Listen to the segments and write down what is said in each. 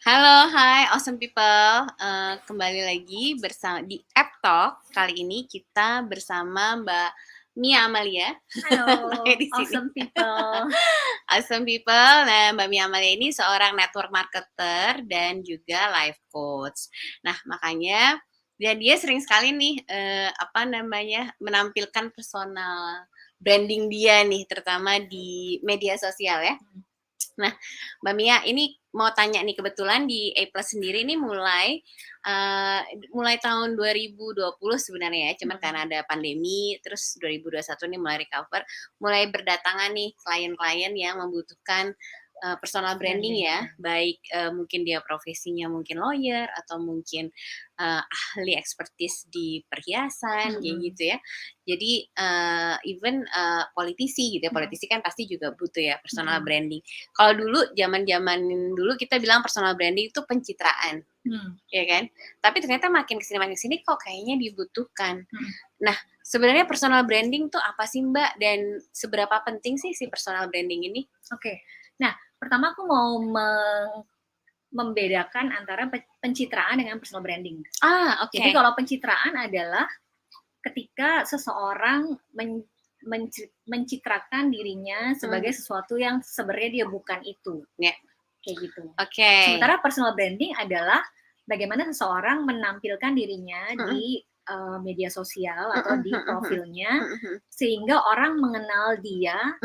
Halo, hai awesome people. Kembali lagi bersama di App Talk. Kali ini kita bersama Mbak Mia Amalia. Halo, Saya di sini. awesome people. Awesome people. Nah, Mbak Mia Amalia ini seorang network marketer dan juga life coach. Nah, makanya dia sering sekali nih menampilkan personal branding dia nih, terutama di media sosial ya. Nah, Mbak Mia, ini mau tanya nih, kebetulan di A Plus sendiri ini mulai tahun 2020 sebenarnya ya, cuman karena ada pandemi, terus 2021 nih mulai recover, mulai berdatangan nih klien-klien yang membutuhkan personal branding ya, baik mungkin dia profesinya mungkin lawyer atau mungkin ahli expertise di perhiasan, kayak gitu ya. Jadi even politisi gitu ya, politisi kan pasti juga butuh ya personal branding. Kalau dulu zaman-zaman dulu kita bilang personal branding itu pencitraan, ya kan? Tapi ternyata makin kesini kok kayaknya dibutuhkan. Nah, sebenarnya personal branding tuh apa sih Mbak? Dan seberapa penting sih si personal branding ini? Oke. Nah, pertama aku mau membedakan antara pencitraan dengan personal branding. Oke. Jadi kalau pencitraan adalah ketika seseorang mencitrakan dirinya sebagai sesuatu yang sebenarnya dia bukan itu. Ya. Kayak gitu. Oke. Sementara personal branding adalah bagaimana seseorang menampilkan dirinya di media sosial atau di profilnya sehingga orang mengenal dia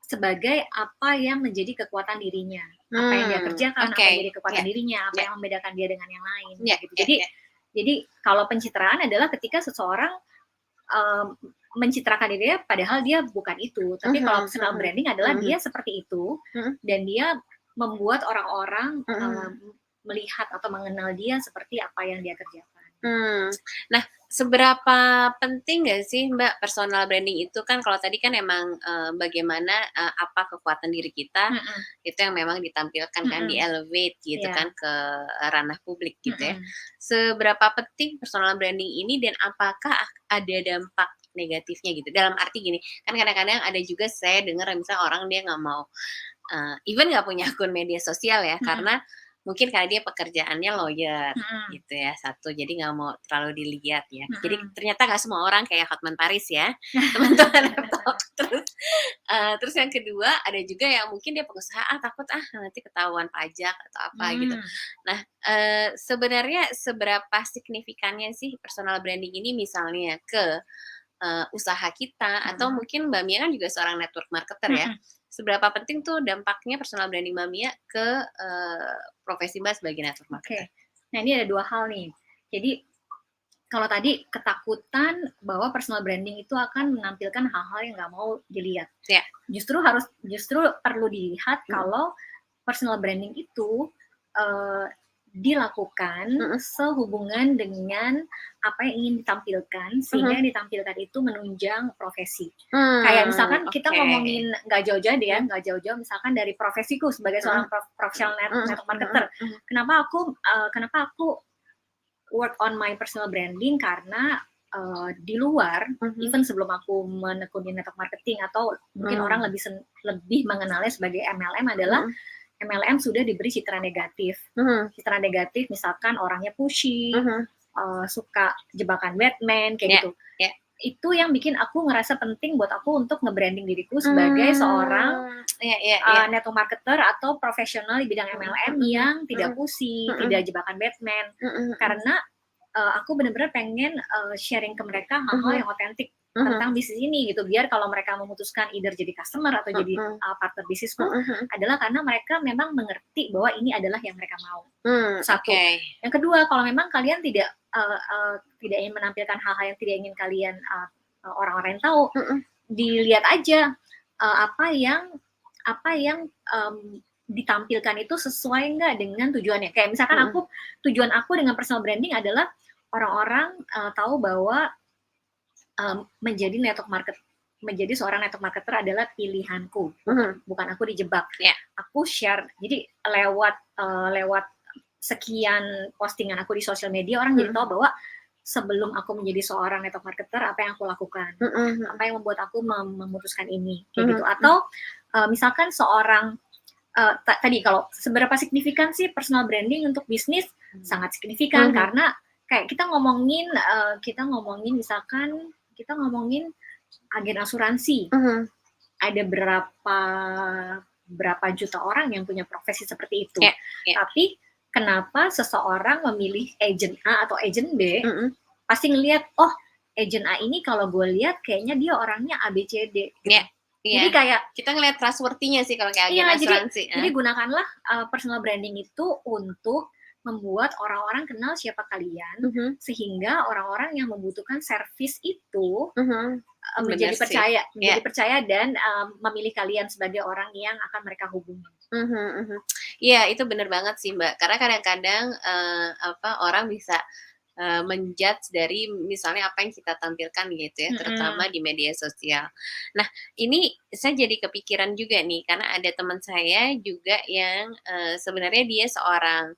sebagai apa yang menjadi kekuatan dirinya, apa yang dia kerjakan, apa yang menjadi kekuatan dirinya, apa yang membedakan dia dengan yang lain. Gitu. Jadi kalau pencitraan adalah ketika seseorang mencitrakan dirinya padahal dia bukan itu. Tapi kalau personal branding adalah dia seperti itu dan dia membuat orang-orang melihat atau mengenal dia seperti apa yang dia kerjakan. Nah, seberapa penting nggak sih Mbak personal branding itu kan kalau tadi kan emang bagaimana apa kekuatan diri kita itu yang memang ditampilkan kan di elevate gitu kan ke ranah publik gitu ya. Seberapa penting personal branding ini dan apakah ada dampak negatifnya gitu? Dalam arti gini, kan kadang-kadang ada juga saya dengar misalnya orang dia nggak mau even nggak punya akun media sosial ya karena mungkin karena dia pekerjaannya lawyer gitu ya satu, jadi nggak mau terlalu dilihat ya. Jadi ternyata nggak semua orang kayak Hotman Paris ya, teman-teman. Terus yang kedua ada juga yang mungkin dia pengusaha takut nanti ketahuan pajak atau apa gitu. Nah sebenarnya seberapa signifikannya sih personal branding ini misalnya ke usaha kita atau mungkin Mbak Mia kan juga seorang network marketer ya. Seberapa penting tuh dampaknya personal branding Mbak Mia ke profesi Mbak sebagai network marketer? Nah ini ada dua hal nih. Jadi kalau tadi ketakutan bahwa personal branding itu akan menampilkan hal-hal yang nggak mau dilihat. Justru perlu dilihat kalau personal branding itu dilakukan sehubungan dengan apa yang ingin ditampilkan sehingga yang ditampilkan itu menunjang profesi. Kayak misalkan kita ngomongin nggak jauh-jauh deh ya, nggak jauh-jauh misalkan dari profesiku sebagai seorang profesional network marketer. Kenapa aku work on my personal branding karena di luar, even sebelum aku menekuni network marketing atau mungkin orang lebih mengenalnya sebagai MLM adalah MLM sudah diberi citra negatif. Citra negatif misalkan orangnya pushy, suka jebakan Batman, kayak gitu. Itu yang bikin aku ngerasa penting buat aku untuk nge-branding diriku sebagai seorang network marketer atau profesional di bidang MLM yang tidak pushy, tidak jebakan Batman. Karena aku benar-benar pengen sharing ke mereka hal-hal yang otentik tentang bisnis ini gitu, biar kalau mereka memutuskan either jadi customer atau jadi partner bisnisku adalah karena mereka memang mengerti bahwa ini adalah yang mereka mau. Satu. Yang kedua, kalau memang kalian tidak ingin menampilkan hal-hal yang tidak ingin kalian orang-orang yang tahu, dilihat aja apa yang ditampilkan itu sesuai nggak dengan tujuannya. Kayak misalkan tujuan aku dengan personal branding adalah orang-orang tahu bahwa menjadi seorang network marketer adalah pilihanku, bukan aku dijebak. Aku share, jadi lewat sekian postingan aku di sosial media orang jadi tahu bahwa sebelum aku menjadi seorang network marketer apa yang aku lakukan, apa yang membuat aku memutuskan ini, kayak gitu. Atau misalkan seorang tadi kalau seberapa signifikan sih personal branding untuk bisnis? Sangat signifikan, karena kayak kita ngomongin misalkan kita ngomongin agen asuransi. Ada berapa juta orang yang punya profesi seperti itu. Tapi kenapa seseorang memilih agent A atau agent B? Pasti ngelihat, oh agent A ini kalau gue lihat kayaknya dia orangnya ABCD. Gitu. Jadi kayak kita ngelihat trustworthy-nya sih kalau kayak agen asuransi. Jadi gunakanlah personal branding itu untuk membuat orang-orang kenal siapa kalian, sehingga orang-orang yang membutuhkan servis itu menjadi percaya dan memilih kalian sebagai orang yang akan mereka hubungi. Iya, itu benar banget sih Mbak. Karena kadang-kadang orang bisa menjudge dari misalnya apa yang kita tampilkan gitu ya, terutama di media sosial. Nah, ini saya jadi kepikiran juga nih, karena ada teman saya juga yang sebenarnya dia seorang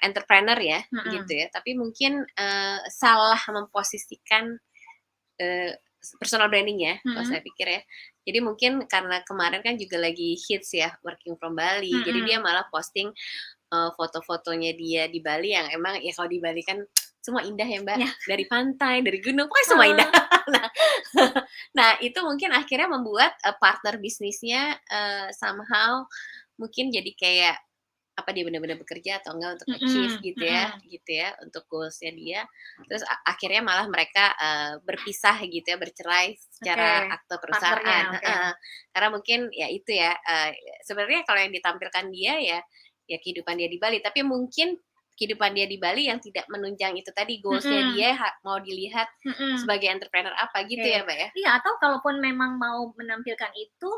entrepreneur ya, gitu ya. Tapi mungkin salah memposisikan personal branding ya, kalau saya pikir ya. Jadi mungkin karena kemarin kan juga lagi hits ya, working from Bali. Jadi dia malah posting foto-fotonya dia di Bali yang emang ya kalau di Bali kan semua indah ya Mbak, dari pantai, dari gunung, pokoknya semua indah. Nah itu mungkin akhirnya membuat partner bisnisnya somehow mungkin jadi kayak apa dia benar-benar bekerja atau enggak untuk achieve gitu ya untuk goalsnya dia. Terus akhirnya malah mereka berpisah gitu ya, bercerai secara akte perusahaan. Karena mungkin ya itu ya sebenarnya kalau yang ditampilkan dia ya kehidupan dia di Bali, tapi mungkin kehidupan dia di Bali yang tidak menunjang itu tadi goalsnya dia mau dilihat sebagai entrepreneur apa gitu ya Mbak ya. Iya, atau kalaupun memang mau menampilkan itu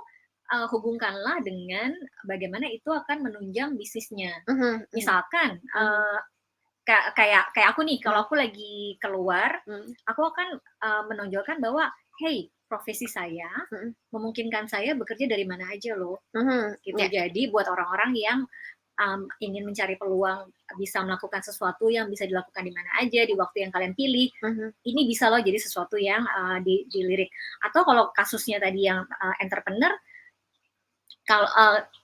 hubungkanlah dengan bagaimana itu akan menunjang bisnisnya. Misalkan kayak aku nih, kalau aku lagi keluar, aku akan menonjolkan bahwa hey, profesi saya memungkinkan saya bekerja dari mana aja loh. Gitu. Jadi buat orang-orang yang ingin mencari peluang bisa melakukan sesuatu yang bisa dilakukan di mana aja di waktu yang kalian pilih, ini bisa loh jadi sesuatu yang dilirik. Atau kalau kasusnya tadi yang entrepreneur, kalau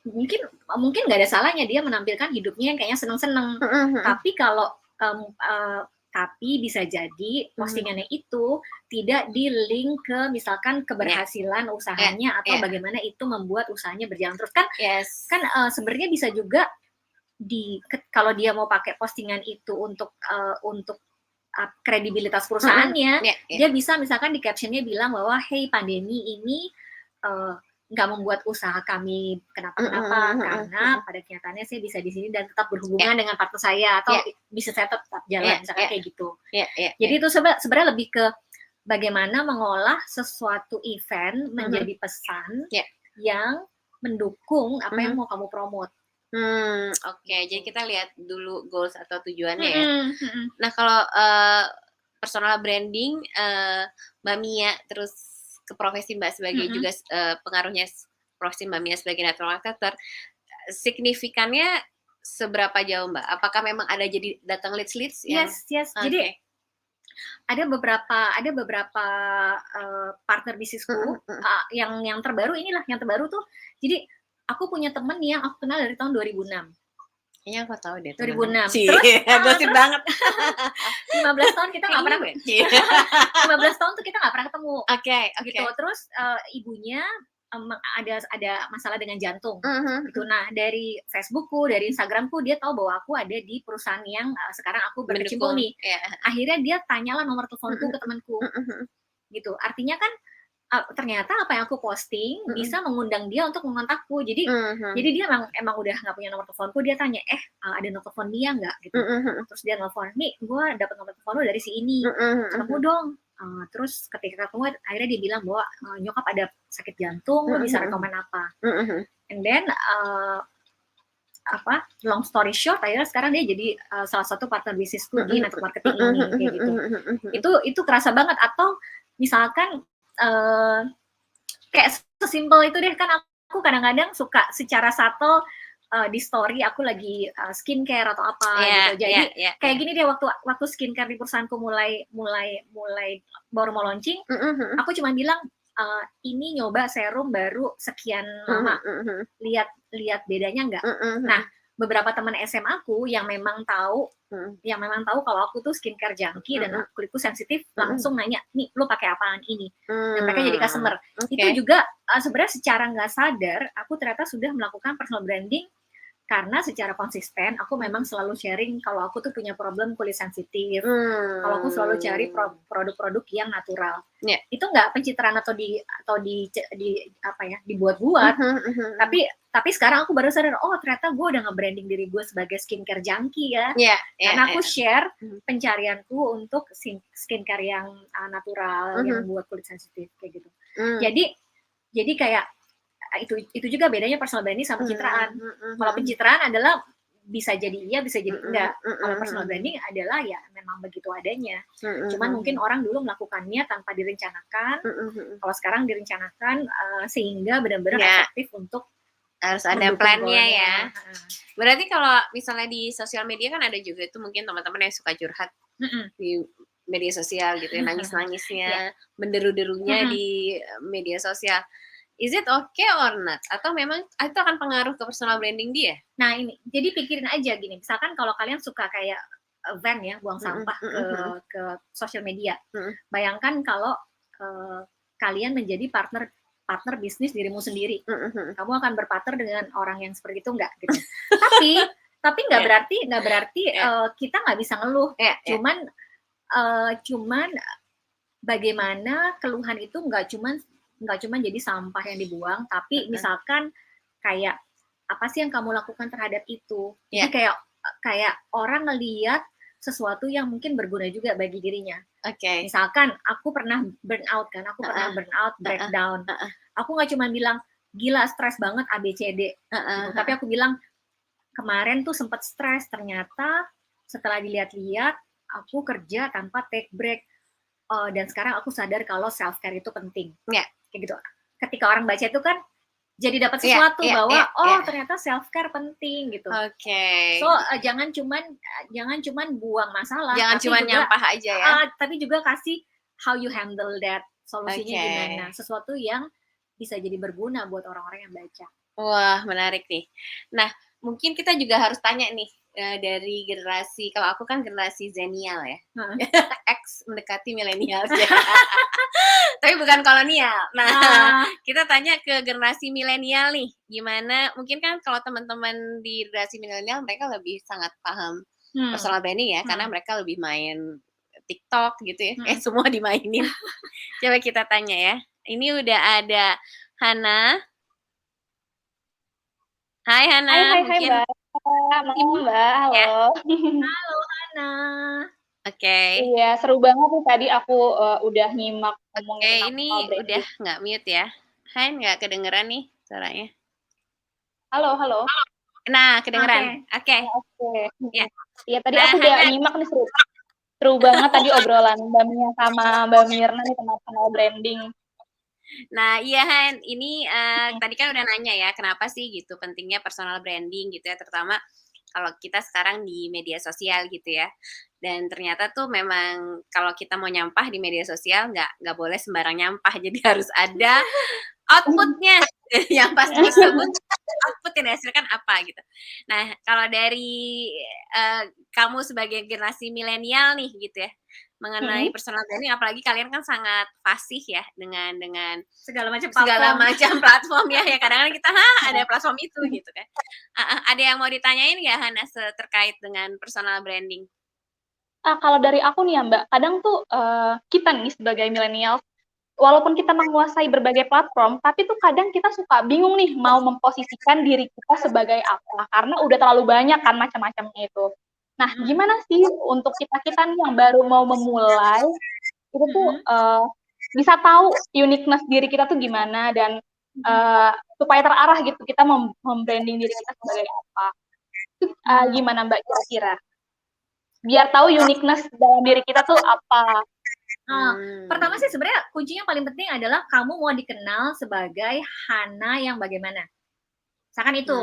mungkin nggak ada salahnya dia menampilkan hidupnya yang kayaknya seneng-seneng, tapi kalau tapi bisa jadi postingannya itu tidak di-link ke misalkan keberhasilan usahanya atau bagaimana itu membuat usahanya berjalan terus kan. Kan sebenarnya bisa juga kalau dia mau pakai postingan itu untuk kredibilitas perusahaannya, dia bisa misalkan di captionnya bilang bahwa hey, pandemi ini nggak membuat usaha kami kenapa-kenapa, karena pada kenyataannya saya bisa di sini dan tetap berhubungan dengan partner saya, atau bisa saya tetap jalan, misalkan kayak gitu. Jadi itu sebenarnya lebih ke bagaimana mengolah sesuatu event menjadi pesan yang mendukung apa yang mau kamu promote. Oke. Jadi kita lihat dulu goals atau tujuannya ya. Nah kalau personal branding Mbak Mia terus ke profesi Mbak sebagai juga pengaruhnya profesi Mbak Mia sebagai network marketer, signifikannya seberapa jauh Mbak? Apakah memang ada jadi datang leads ya? Yes. Jadi ada beberapa partner bisnisku yang terbaru tuh. Jadi aku punya temen yang aku kenal dari tahun 2006. Kayaknya aku tahu deh. 2006. Terus gosip banget. 15 tahun kita nggak pernah. 15 tahun tuh kita nggak pernah ketemu. Oke. Gitu. Terus ibunya ada masalah dengan jantung. Gitu. Nah dari Facebookku, dari Instagramku, dia tahu bahwa aku ada di perusahaan yang sekarang aku berkecimpung nih. Akhirnya dia tanyalah nomor teleponku ke temanku. Gitu. Artinya kan ternyata apa yang aku posting bisa mengundang dia untuk mengontakku. Jadi dia emang udah nggak punya nomor teleponku, dia tanya ada nomor telepon dia nggak gitu. Terus dia nelfon, nih gue dapet nomor telepon lu dari si ini, ketemu dong. Terus ketika ketemu akhirnya dia bilang bahwa nyokap ada sakit jantung, lu bisa rekomen apa. And then long story short, akhirnya sekarang dia jadi salah satu partner bisnisku di network marketing ini kayak gitu. Itu kerasa banget. Atau misalkan kayak sesimpel itu deh, kan aku kadang-kadang suka secara subtle di story aku lagi skincare atau apa gitu. Jadi kayak gini deh, waktu skincare di perusahaanku mulai baru mau launching, aku cuma bilang ini nyoba serum baru sekian lama, lihat bedanya nggak? Nah, beberapa teman SMA aku yang memang tahu kalau aku tuh skincare junkie dan kulitku sensitif, langsung nanya, nih lu pakai apaan ini? Dan mereka jadi customer. Itu juga sebenarnya secara nggak sadar aku ternyata sudah melakukan personal branding, karena secara konsisten aku memang selalu sharing kalau aku tuh punya problem kulit sensitif, kalau aku selalu cari produk-produk yang natural. Itu nggak pencitraan atau dibuat-buat, tapi sekarang aku baru sadar, oh ternyata gue udah nge-branding diri gue sebagai skincare junkie ya, karena aku share pencarianku untuk skincare yang natural, yang buat kulit sensitif kayak gitu. Jadi kayak itu juga bedanya personal branding sama pencitraan. Kalau pencitraan adalah bisa jadi iya, bisa jadi enggak. Kalau personal branding adalah ya memang begitu adanya. Cuman mungkin orang dulu melakukannya tanpa direncanakan. Kalau sekarang direncanakan sehingga benar-benar efektif untuk harus ada plannya ya. Berarti kalau misalnya di sosial media kan ada juga itu mungkin teman-teman yang suka curhat di media sosial gitu ya, nangis-nangisnya, menderu-derunya di media sosial. Is it okay or not? Atau memang itu akan pengaruh ke personal branding dia? Nah ini, jadi pikirin aja gini, misalkan kalau kalian suka kayak van ya, buang sampah ke sosial media. Bayangkan kalau kalian menjadi partner bisnis dirimu sendiri. Kamu akan berpartner dengan orang yang seperti itu enggak gitu. Tapi nggak berarti kita nggak bisa ngeluh. Cuman bagaimana keluhan itu nggak cuman jadi sampah yang dibuang, tapi misalkan kayak apa sih yang kamu lakukan terhadap itu. Jadi kayak orang ngelihat sesuatu yang mungkin berguna juga bagi dirinya. Misalkan aku pernah burnout kan, breakdown. Aku nggak cuma bilang gila stres banget ABCD, tapi aku bilang kemarin tuh sempat stres, ternyata setelah dilihat-lihat aku kerja tanpa take break, dan sekarang aku sadar kalau self care itu penting. Kayak gitu. Ketika orang baca itu kan jadi dapat sesuatu bahwa ternyata self care penting gitu. So jangan cuman buang masalah, jangan cuma nyampah aja ya. Tapi juga kasih how you handle that, solusinya gimana, sesuatu yang bisa jadi berguna buat orang-orang yang baca. Wah, menarik nih. Nah, mungkin kita juga harus tanya nih dari generasi, kalau aku kan generasi Zenial ya, X mendekati milenial ya. Tapi bukan kolonial. Nah, kita tanya ke generasi milenial nih, gimana? Mungkin kan kalau teman-teman di generasi milenial mereka lebih sangat paham personal branding ya, karena mereka lebih main TikTok gitu ya, kayak semua dimainin. Coba kita tanya ya. Ini udah ada Hana. Hai Hana. Hai Mbak. Mbak, halo. Halo Hana. Iya, seru banget nih tadi aku udah nyimak ngomongin ini udah nggak mute ya? Hai, nggak kedengeran nih suaranya. Halo. Nah, kedengeran. Oke. Iya, tadi aku udah nyimak nih, seru banget tadi obrolan Mbak Mia sama Mbak Mirna nih tentang personal branding. Nah, iya Han, ini tadi kan udah nanya ya, kenapa sih gitu pentingnya personal branding gitu ya, terutama kalau kita sekarang di media sosial gitu ya. Dan ternyata tuh memang kalau kita mau nyampah di media sosial nggak boleh sembarang nyampah, jadi harus ada outputnya yang pasti disebut output yang dihasilkan apa gitu. Nah, kalau dari kamu sebagai generasi milenial nih gitu ya, mengenai personal branding, apalagi kalian kan sangat fasih ya dengan segala macam platform ya, kadang-kadang kita ada platform itu gitu kan. Ada yang mau ditanyain nggak Hana terkait dengan personal branding? Kalau dari aku nih ya Mbak, kadang tuh kita nih sebagai milenial, walaupun kita menguasai berbagai platform, tapi tuh kadang kita suka bingung nih mau memposisikan diri kita sebagai apa, karena udah terlalu banyak kan macam-macamnya itu. Nah, gimana sih untuk kita nih yang baru mau memulai, itu tuh bisa tahu uniqueness diri kita tuh gimana, dan supaya terarah gitu, kita membranding diri kita sebagai apa. Itu gimana Mbak kira-kira? Biar tahu uniqueness dalam diri kita tuh apa. Pertama sih sebenarnya kuncinya paling penting adalah kamu mau dikenal sebagai Hana yang bagaimana. Misalkan itu.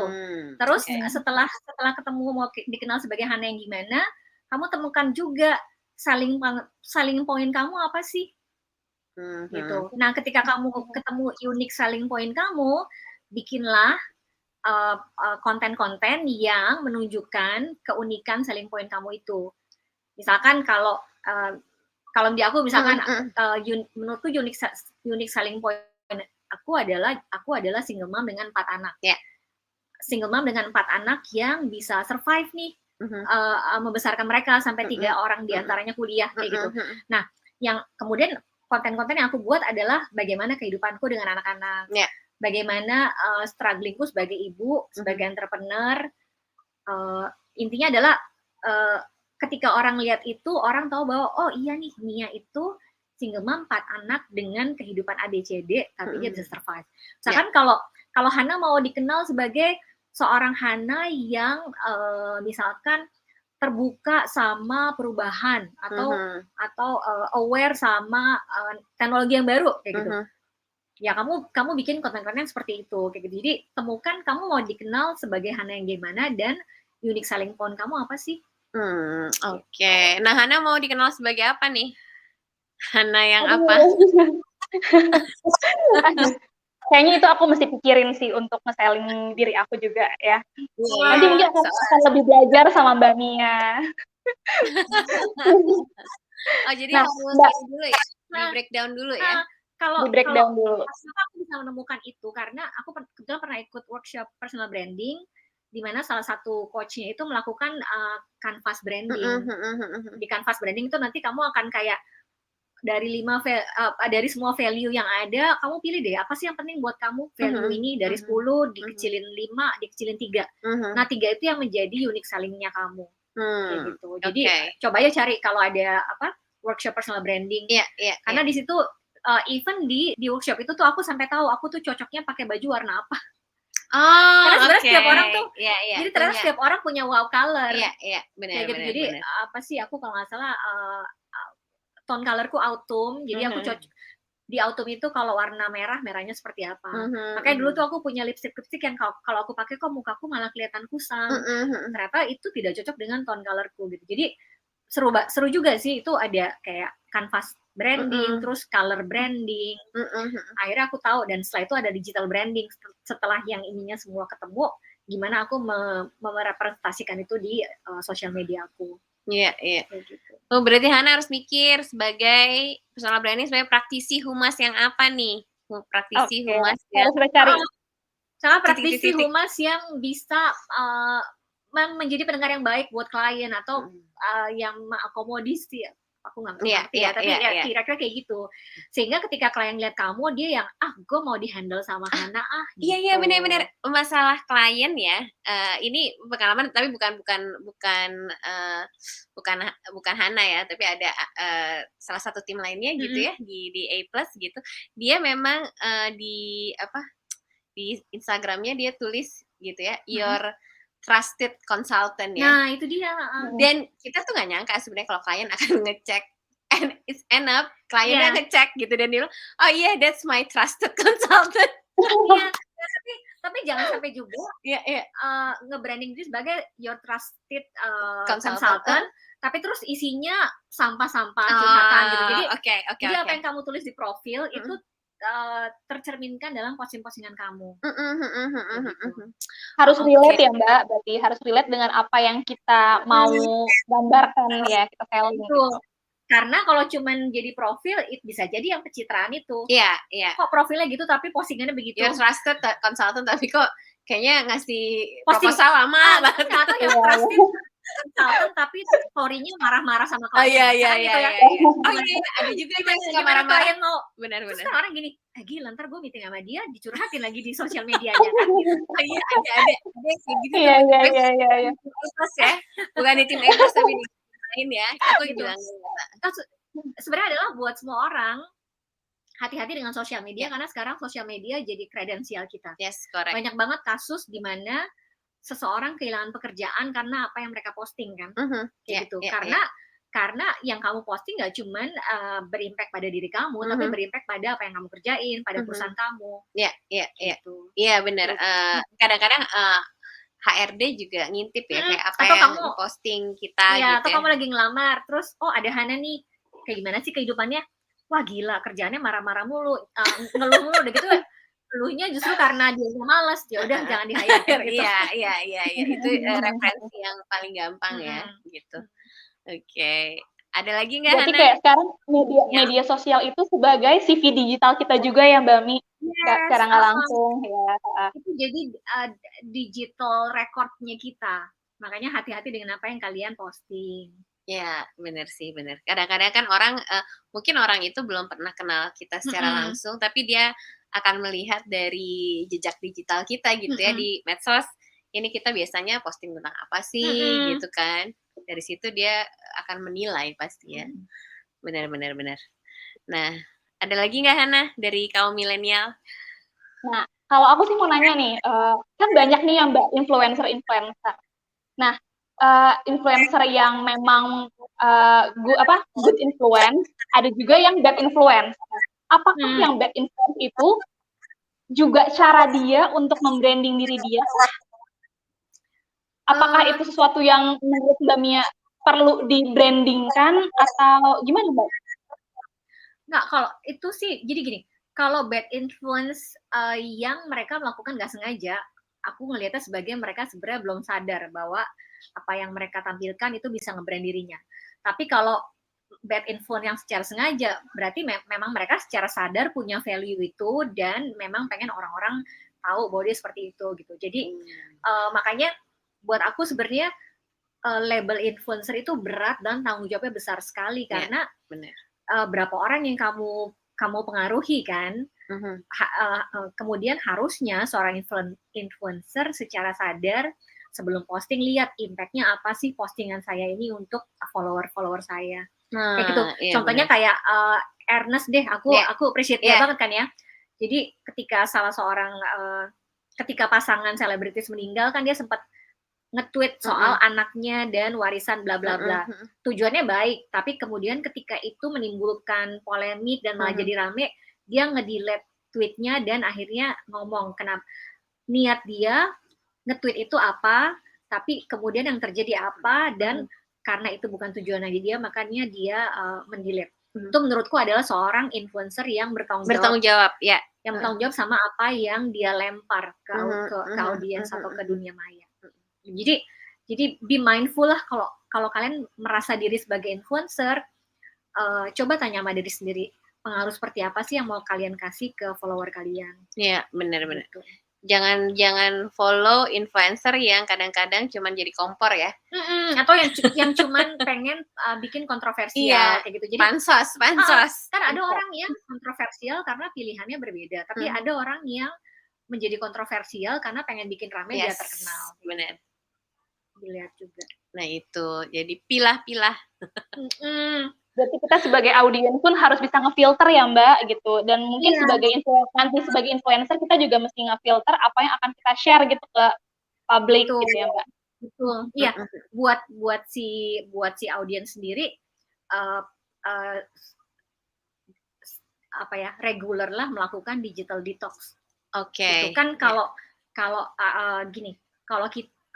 Terus setelah ketemu mau dikenal sebagai Hana yang gimana, kamu temukan juga saling poin kamu apa sih? gitu. Nah, ketika kamu ketemu unique selling point kamu, bikinlah konten-konten yang menunjukkan keunikan selling point kamu itu. Misalkan kalau di aku misalkan menurutku unique selling point aku adalah single mom dengan 4 anak. Single mom dengan 4 anak yang bisa survive nih, membesarkan mereka sampai 3 orang diantaranya kuliah kayak gitu. Nah, yang kemudian konten-konten yang aku buat adalah bagaimana kehidupanku dengan anak-anak, bagaimana strugglingku sebagai ibu, sebagai entrepreneur. Intinya adalah ketika orang lihat itu, orang tahu bahwa oh iya nih, Nia itu single mom 4 anak dengan kehidupan ABCD, tapi dia bisa survive. Misalkan kalau Hana mau dikenal sebagai seorang Hana yang misalkan terbuka sama perubahan atau aware sama teknologi yang baru kayak gitu. Ya kamu bikin konten-konten seperti itu kayak gitu. Jadi temukan kamu mau dikenal sebagai Hana yang gimana dan unique selling point kamu apa sih? Oke. Nah, Hana mau dikenal sebagai apa nih? Hana yang apa? Kayaknya itu aku mesti pikirin sih untuk nge-selling diri aku juga ya. Nanti mungkin aku akan lebih belajar sama Mbak Mia. Jadi harus dulu ya, di breakdown dulu ya. Di breakdown dulu. Aku bisa menemukan itu karena aku kebetulan pernah ikut workshop personal branding, di mana salah satu coachnya itu melakukan canvas branding. Di canvas branding itu nanti kamu akan kayak dari dari semua value yang ada, kamu pilih deh apa sih yang penting buat kamu value ini dari 10 dikecilin 5, dikecilin 3. Nah 3 itu yang menjadi unique selling-nya kamu. Kayak gitu. Jadi coba aja cari kalau ada workshop personal branding. Karena di situ even di workshop itu tuh aku sampai tahu aku tuh cocoknya pakai baju warna apa. Karena sebenarnya setiap orang tuh, jadi ternyata setiap orang punya wow color. Benar. Gitu. Jadi apa sih aku kalau nggak salah tone colorku autumn, jadi aku cocok di autumn itu kalau warna merahnya seperti apa. Makanya dulu tuh aku punya lipstick yang kalau aku pakai kok mukaku malah kelihatan kusam. Ternyata itu tidak cocok dengan tone colorku gitu. Jadi seru juga sih, itu ada kayak canvas branding, terus color branding. Akhirnya aku tahu, dan setelah itu ada digital branding. Setelah yang ininya semua ketemu, gimana aku merepresentasikan itu di sosial media aku. Iya. Gitu. Oh, berarti Hana harus mikir sebagai personal branding sebagai praktisi humas yang apa nih? Praktisi humas yang praktisi humas yang bisa menjadi pendengar yang baik buat klien atau yang mengakomodasi. Aku nggak ngerti tapi kira-kira kayak gitu. Sehingga ketika klien lihat kamu, dia yang gue mau di-handle sama Hana gitu. Iya benar. Masalah klien ya. Ini pengalaman tapi bukan Hana ya, tapi ada salah satu tim lainnya gitu ya di A+ gitu. Dia memang di Instagramnya dia tulis gitu ya, your trusted consultant ya. Nah, itu dia. Dan kita tuh nggak nyangka sebenarnya kalau klien akan ngecek, and it's end up kliennya ngecek gitu, dan dia bilang, oh yeah, that's my trusted consultant. Tapi jangan sampai juga nge-branding diri sebagai your trusted consultant, tapi terus isinya sampah-sampah curhatan gitu. Jadi apa yang kamu tulis di profil itu tercerminkan dalam posting-postingan kamu. Harus relate ya Mbak, berarti harus relate dengan apa yang kita mau gambarkan ya, kita selling gitu. Karena kalau cuman jadi profil, bisa jadi yang pencitraan itu. Iya. Kok profilnya gitu tapi postingannya begitu. Your trusted consultant tapi kok kayaknya ngasih proposal lama banget. Atau yang trusted consultant tapi story-nya marah-marah sama klien. Iya. Oh iya, ada juga yang suka marah-marah. Klien mau. Benar. Terus kan orang gini, gila ntar gue meeting sama dia dicurhatin lagi di sosial medianya kan. Iya, ada kayak gitu. Iya. Terus ya, bukan di tim Etos tapi di lain ya. Aku juga sebenarnya adalah buat semua orang hati-hati dengan sosial media karena sekarang sosial media jadi kredensial kita. Yes, correct. Banyak banget kasus di mana seseorang kehilangan pekerjaan karena apa yang mereka posting kan, gitu. Karena yang kamu posting nggak cuman berimpact pada diri kamu, tapi berimpact pada apa yang kamu kerjain, pada perusahaan kamu. Iya benar. Kadang-kadang HRD juga ngintip ya, kayak apa atau yang kamu posting kita gitu. Atau kamu lagi ngelamar, terus ada Hana nih, kayak gimana sih kehidupannya? wah gila kerjaannya marah-marah mulu, ngeluh mulu udah gitu ngeluhnya justru karena dia males, ya udah jangan di-hire gitu. Iya, itu, referensi yang paling gampang ya, gitu. Oke, ada lagi nggak Berarti Hana? kayak sekarang Ya. media sosial itu sebagai CV digital kita juga ya Mbak Mi, Yes, secara nggak langsung ya. itu jadi digital recordnya kita. Makanya hati-hati dengan apa yang kalian posting. Ya, bener sih, bener. Kadang-kadang kan orang, mungkin orang itu belum pernah kenal kita secara langsung, tapi dia akan melihat dari jejak digital kita gitu ya di medsos. Ini kita biasanya posting tentang apa sih gitu kan. Dari situ dia akan menilai pasti ya. Benar. Nah, ada lagi nggak Hana dari kaum milenial? Nah, kalau aku sih mau nanya nih, kan banyak nih yang Mbak influencer. Nah, influencer yang memang good influence, ada juga yang bad influence. Apakah yang bad influence itu juga cara dia untuk membranding diri dia? Apakah itu sesuatu yang menurut Mbak Mia perlu di-brandingkan atau gimana Mbak? Nggak, kalau itu sih jadi gini, kalau bad influence yang mereka melakukan nggak sengaja, aku ngelihatnya sebagai mereka sebenarnya belum sadar bahwa apa yang mereka tampilkan itu bisa nge-brand dirinya. Tapi kalau bad influence yang secara sengaja, berarti memang mereka secara sadar punya value itu dan memang pengen orang-orang tahu bahwa dia seperti itu gitu. Jadi makanya buat aku sebenarnya label influencer itu berat dan tanggung jawabnya besar sekali karena berapa orang yang kamu pengaruhi kan. Kemudian harusnya seorang influencer secara sadar sebelum posting lihat impact-nya apa sih postingan saya ini untuk follower saya. Kayak gitu. Iya, contohnya bener. Kayak Ernest deh, aku appreciate dia banget kan ya. Jadi ketika salah seorang ketika pasangan selebritis meninggal kan dia sempat nge-tweet soal anaknya dan warisan bla bla bla. Tujuannya baik, tapi kemudian ketika itu menimbulkan polemik dan malah jadi rame, dia nge-delete tweetnya dan akhirnya ngomong kenapa niat dia nge-tweet itu apa, tapi kemudian yang terjadi apa dan karena itu bukan tujuan lagi dia, makanya dia mendelete. Itu menurutku adalah seorang influencer yang bertanggung jawab ya. Yang bertanggung jawab sama apa yang dia lempar ke audiens atau ke dunia maya. Jadi be mindful lah kalau kalian merasa diri sebagai influencer, coba tanya sama diri sendiri, pengaruh seperti apa sih yang mau kalian kasih ke follower kalian? Iya, benar. Gitu. Jangan follow influencer yang kadang-kadang cuman jadi kompor ya. Atau yang cuman pengen bikin kontroversial kayak gitu. Jadi pansos. Kan ada orang yang kontroversial karena pilihannya berbeda, tapi ada orang yang menjadi kontroversial karena pengen bikin rame biar terkenal. Benar. Dilihat juga. Nah itu, jadi pilah-pilah. Berarti kita sebagai audiens pun harus bisa ngefilter ya Mbak gitu. Dan mungkin sebagai influencer kita juga mesti ngefilter apa yang akan kita share gitu ke publik gitu ya Mbak. Betul. Iya, buat si audiens sendiri reguler lah melakukan digital detox. Gitu kan kalau gini,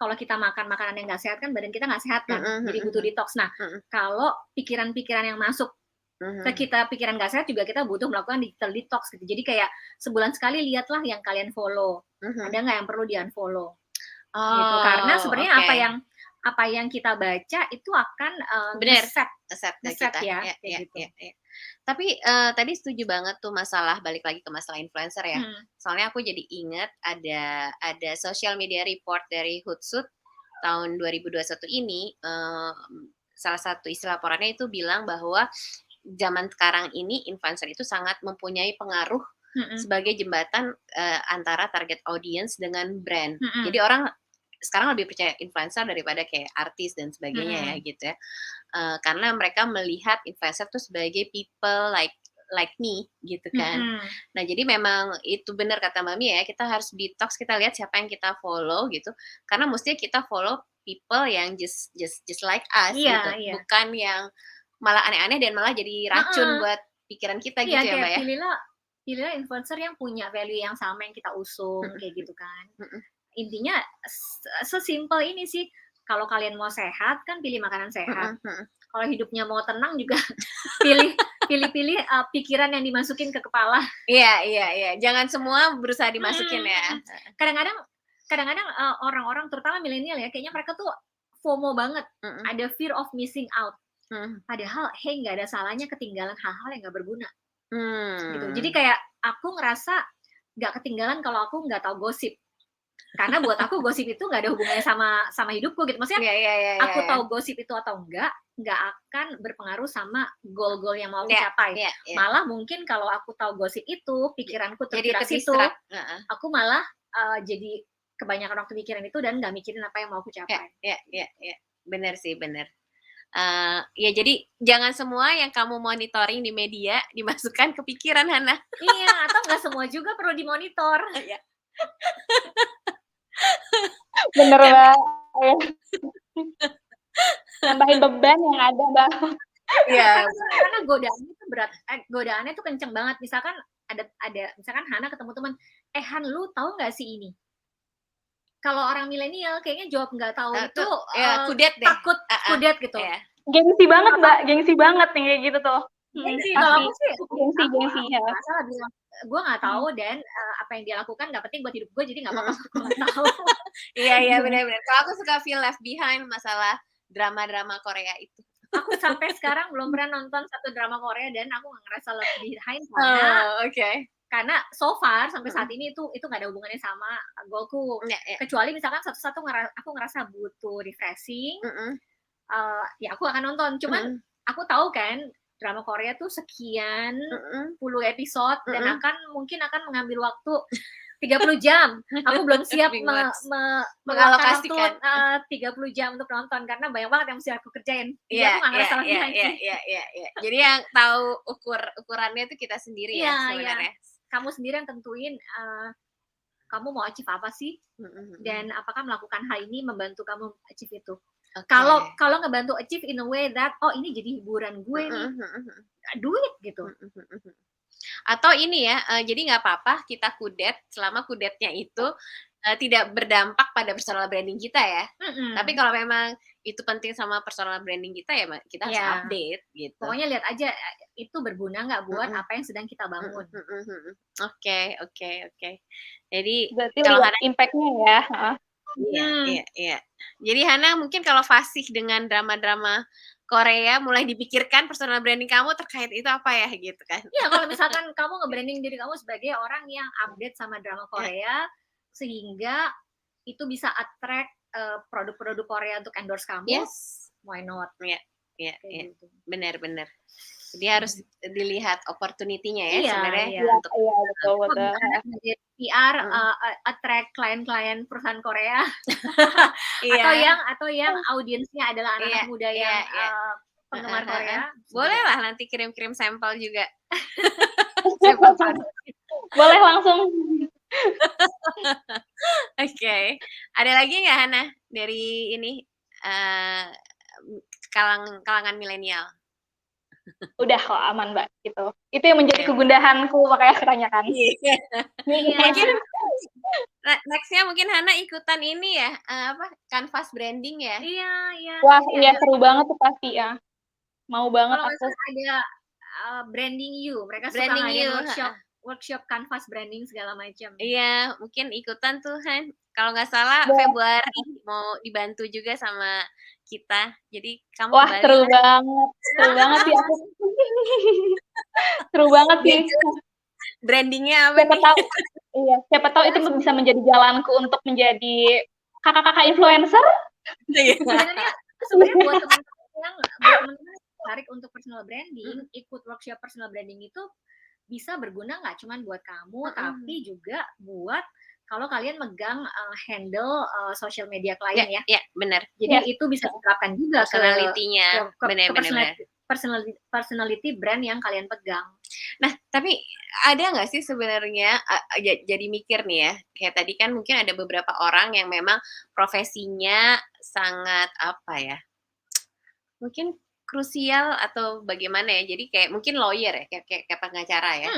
kalau kita makan makanan yang nggak sehat kan badan kita nggak sehat kan, jadi butuh detox. Nah, kalau pikiran-pikiran yang masuk ke kita pikiran nggak sehat juga kita butuh melakukan digital detox gitu. Jadi kayak sebulan sekali lihatlah yang kalian follow, ada nggak yang perlu di unfollow. Gitu. Karena sebenarnya apa yang kita baca itu akan ngeset kita ya. Gitu. Tapi tadi setuju banget tuh balik lagi ke masalah influencer ya. Soalnya aku jadi ingat ada social media report dari Hootsuite tahun 2021 ini, salah satu isi laporannya itu bilang bahwa zaman sekarang ini influencer itu sangat mempunyai pengaruh sebagai jembatan antara target audience dengan brand. Jadi orang sekarang lebih percaya influencer daripada kayak artis dan sebagainya ya gitu ya. Karena mereka melihat influencer tuh sebagai people like me gitu kan. Nah jadi memang itu benar kata Mami ya, kita harus detox, kita lihat siapa yang kita follow gitu. Karena mestinya kita follow people yang just like us gitu. Bukan yang malah aneh-aneh dan malah jadi racun buat pikiran kita gitu ya Mbak ya. Pilihlah influencer yang punya value yang sama yang kita usung kayak gitu kan. Intinya sesimpel ini sih, kalau kalian mau sehat kan pilih makanan sehat. Kalau hidupnya mau tenang juga pilih pikiran yang dimasukin ke kepala. Iya. Jangan semua berusaha dimasukin ya. Kadang-kadang orang-orang terutama milenial ya, kayaknya mereka tuh FOMO banget. Ada fear of missing out. Padahal, hey, nggak ada salahnya ketinggalan hal-hal yang nggak berguna. Gitu. Jadi kayak aku ngerasa nggak ketinggalan kalau aku nggak tahu gosip. Karena buat aku gosip itu nggak ada hubungannya sama hidupku gitu. Maksudnya aku tahu gosip itu atau nggak akan berpengaruh sama goal-goal yang mau aku capai. Malah mungkin kalau aku tahu gosip itu, pikiranku terkira situ, aku malah jadi kebanyakan waktu mikirin itu dan nggak mikirin apa yang mau aku capai. Iya. Benar sih, benar. Ya jadi jangan semua yang kamu monitoring di media dimasukkan ke pikiran, Hana. Iya, atau nggak semua juga perlu dimonitor. Bener Mbak. Nambahin beban yang ada Mbak. Iya. Karena godaannya itu berat, godaannya tuh kenceng banget. Misalkan ada misalkan Hana ketemu teman, Han, lu tahu nggak sih ini? Kalau orang milenial kayaknya jawab nggak tahu itu kudet deh. Takut kudet gitu. Gengsi banget Mbak, gengsi banget nih kayak gitu tuh. Kalau aku sih gengsi ya. Masalah bilang gue nggak tahu dan apa yang dia lakukan nggak penting buat hidup gue, jadi nggak apa-apa gue nggak tahu. Iya benar-benar. Kalau aku suka feel left behind masalah drama-drama Korea itu. Aku sampai sekarang belum pernah nonton satu drama Korea dan aku nggak ngerasa left behind karena so far sampai saat ini itu nggak ada hubungannya sama goalku. Kecuali misalkan satu-satu aku ngerasa butuh refreshing, ya aku akan nonton. Cuman aku tahu kan drama Korea tuh sekian puluh episode dan mungkin akan mengambil waktu 30 jam. Aku belum siap mengalokasikan 30 jam untuk nonton karena banyak banget yang mesti aku kerjain. Jadi aku nggak ngerasa lagi. Jadi yang tahu ukurannya itu kita sendiri ya sebenarnya. Kamu sendiri yang tentuin kamu mau achieve apa sih, dan apakah melakukan hal ini membantu kamu achieve itu. Kalau ngebantu achieve in a way that ini jadi hiburan gue nih, do it gitu. Atau ini ya, jadi nggak apa-apa kita kudet selama kudetnya itu tidak berdampak pada personal branding kita ya. Tapi kalau memang itu penting sama personal branding kita ya kita harus update gitu. Pokoknya lihat aja itu berguna nggak buat apa yang sedang kita bangun. Oke. Jadi berarti kalau impact-nya ya. Iya. Jadi Hana mungkin kalau fasih dengan drama-drama Korea mulai dipikirkan personal branding kamu terkait itu apa ya gitu kan. Iya, kalau misalkan kamu nge-branding diri kamu sebagai orang yang update sama drama Korea sehingga itu bisa attract produk-produk Korea untuk endorse kamu. Why not? Iya. Benar. Jadi harus dilihat opportunity-nya ya sebenarnya untuk betul. PR attract klien-klien perusahaan Korea. atau yang audiensnya adalah anak-anak muda yang penggemar Korea. Boleh lah nanti kirim-kirim sampel juga. Boleh langsung. Oke. Ada lagi nggak Hana dari ini kalangan milenial? Udah kok aman Mbak gitu. Itu yang menjadi kegundahanku makanya aku tanyakan. Mungkin nextnya mungkin Hana ikutan ini ya canvas branding ya. Iya. Wah iya seru banget tuh pasti ya. Mau banget kalau aku. Ada branding you, mereka branding suka workshop canvas branding segala macam. Iya, mungkin ikutan tuh Han. Kalau nggak salah Februari mau dibantu juga sama kita. Jadi kamu seru banget sih aku. Seru banget sih. Brandingnya apa nih? Siapa tahu itu bisa menjadi jalanku untuk menjadi kakak-kakak influencer. Sebenarnya buat teman-teman yang tertarik untuk personal branding, ikut workshop personal branding itu bisa berguna nggak cuma buat kamu, tapi juga buat kalau kalian megang handle social media klien ya. Iya, benar. Jadi itu bisa diterapkan juga personality-nya. Personality brand yang kalian pegang. Nah, tapi ada nggak sih sebenarnya jadi mikir nih ya, kayak tadi kan mungkin ada beberapa orang yang memang profesinya sangat apa ya, mungkin krusial atau bagaimana ya, jadi kayak mungkin lawyer ya, kayak pengacara ya.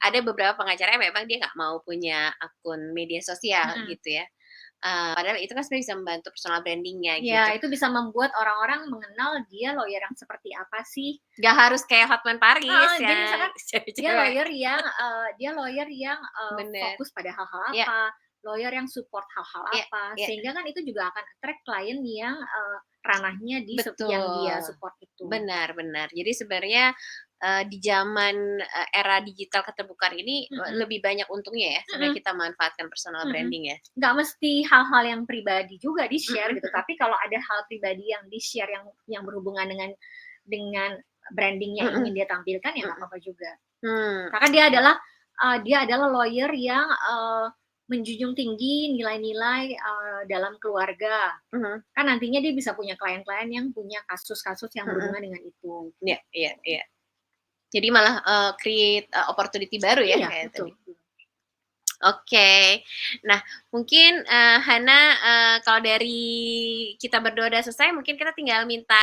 Ada beberapa pengacara yang memang dia nggak mau punya akun media sosial gitu ya. Padahal itu kan sebenarnya bisa membantu personal branding-nya gitu. Ya, itu bisa membuat orang-orang mengenal dia lawyer yang seperti apa sih. Gak harus kayak Hotman Paris ya. Jadi misalkan dia lawyer yang Bener. fokus pada hal-hal apa, lawyer yang support hal-hal apa, sehingga kan itu juga akan attract klien yang ranahnya di yang dia support itu. Benar. Jadi sebenarnya di zaman era digital keterbukaan ini lebih banyak untungnya ya sebenarnya kita manfaatkan personal branding ya. Nggak mesti hal-hal yang pribadi juga di-share gitu, tapi kalau ada hal pribadi yang di-share yang berhubungan dengan brandingnya ingin dia tampilkan ya nggak apa-apa juga. Karena dia adalah lawyer yang menjunjung tinggi nilai-nilai dalam keluarga. Kan nantinya dia bisa punya klien-klien yang punya kasus-kasus yang berhubungan dengan itu. Iya. Jadi malah create opportunity baru ya kayak tadi. Oke. Nah, mungkin Hana kalau dari kita berdua udah selesai, mungkin kita tinggal minta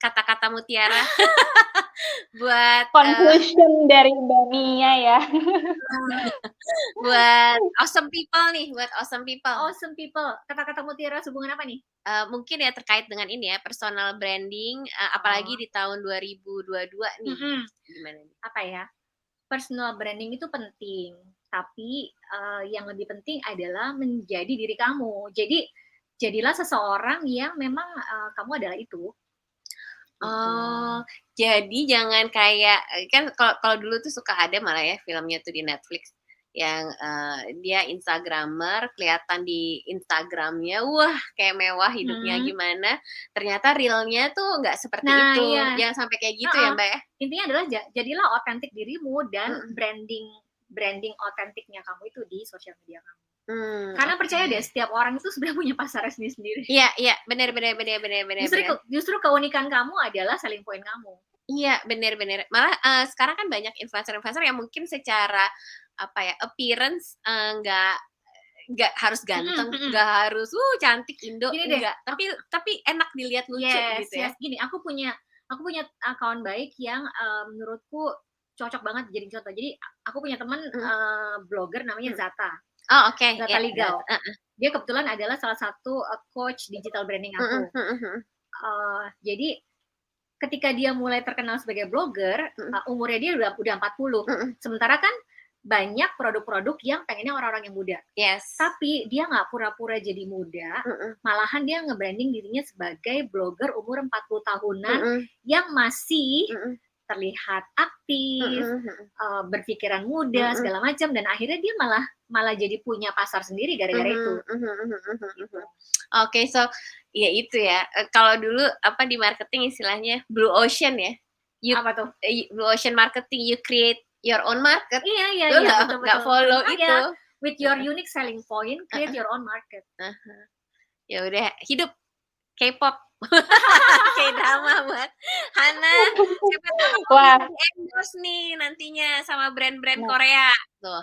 kata-kata mutiara buat conclusion dari Mbak Mia ya. buat awesome people nih, Awesome people. Kata-kata mutiara hubungan apa nih? Mungkin ya terkait dengan ini ya, personal branding, apalagi di tahun 2022 nih. Gimana nih? Apa ya? Personal branding itu penting, tapi yang lebih penting adalah menjadi diri kamu. Jadi jadilah seseorang yang memang kamu adalah itu. Oh, jadi jangan kayak kan kalau dulu tuh suka ada malah ya filmnya tuh di Netflix yang dia Instagramer, kelihatan di Instagramnya wah kayak mewah hidupnya gimana, ternyata realnya tuh nggak seperti itu. Iya. Jangan sampai kayak gitu ya Mbak ya. Intinya adalah jadilah otentik dirimu dan branding otentiknya kamu itu di sosial media kamu. Karena percaya deh, setiap orang itu sebenarnya punya pasar sendiri. Iya, benar. Justru keunikan kamu adalah selling point kamu. Iya, benar. Malah sekarang kan banyak influencer yang mungkin secara appearance nggak harus ganteng, nggak harus cantik Indo, enggak. Tapi enak dilihat lucu gitu ya. Gini, aku punya akun baik yang menurutku cocok banget jadi contoh. Jadi aku punya teman blogger namanya Zata. Oh, oke. Zata Ligao. Dia kebetulan adalah salah satu coach digital branding aku. Jadi ketika dia mulai terkenal sebagai blogger, umurnya dia udah 40. Sementara kan banyak produk-produk yang pengennya orang-orang yang muda. Yes. Tapi dia nggak pura-pura jadi muda, malahan dia nge-branding dirinya sebagai blogger umur 40 tahunan yang masih terlihat aktif, berpikiran muda, segala macam, dan akhirnya dia malah jadi punya pasar sendiri gara-gara itu. Oke, so ya itu ya. Kalau dulu di marketing istilahnya blue ocean ya. Apa tuh? Blue ocean marketing, you create your own market. Iya. Nggak follow itu. With your unique selling point, create your own market. Ya udah, hidup K-pop. K-drama buat Hana. Siapa tahu endorse nih nantinya sama brand-brand Korea tuh.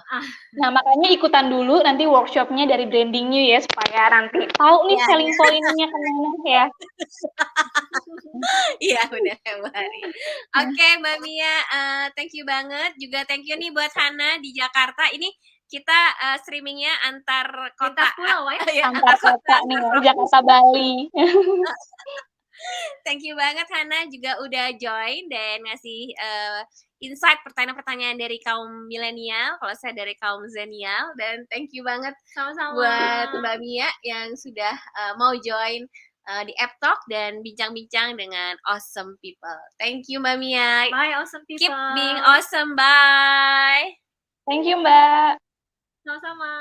Nah, makanya ikutan dulu nanti workshopnya dari branding you ya, supaya nanti tahu nih selling point-nya kemana ya. Iya, benar Mbak Ari. Oke, Mbak Mia, thank you banget. Juga thank you nih buat Hana di Jakarta. Ini kita streamingnya antar kota. Antar kota nih, Jakarta Bali. Thank you banget Hana juga udah join dan ngasih insight pertanyaan-pertanyaan dari kaum milenial, kalau saya dari kaum zenial, dan thank you banget sama-sama buat Mbak Mia yang sudah mau join di App Talk dan bincang-bincang dengan awesome people. Thank you Mbak Mia. Bye awesome people. Keep being awesome. Bye. Thank you Mbak. Sama-sama.